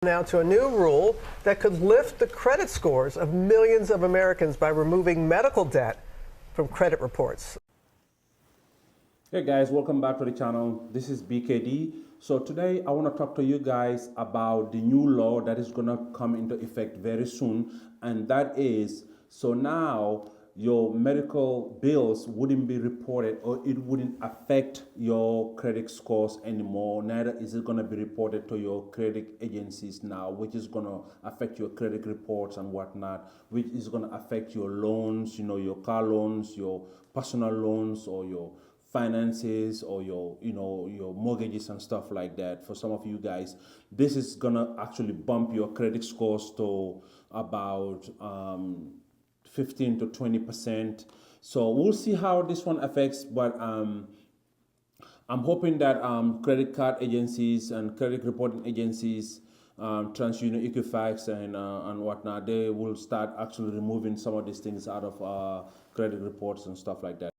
Now to a new rule that could lift the credit scores of millions of Americans by removing medical debt from credit reports. Hey guys, welcome back to the channel. This is BKD. So today I want to talk to you guys about the new law that is going to come into effect very soon, and that is, so now your medical bills wouldn't be reported, or it wouldn't affect your credit scores anymore. Neither is it going to be reported to your credit agencies now, which is going to affect your credit reports and whatnot, which is going to affect your loans, your car loans, your personal loans, or your finances, or your mortgages and stuff like that. For some of you guys, this is gonna actually bump your credit scores to about 15 to 20%. So we'll see how this one affects, but I'm hoping that credit card agencies and credit reporting agencies, TransUnion, Equifax, and whatnot, they will start actually removing some of these things out of credit reports and stuff like that.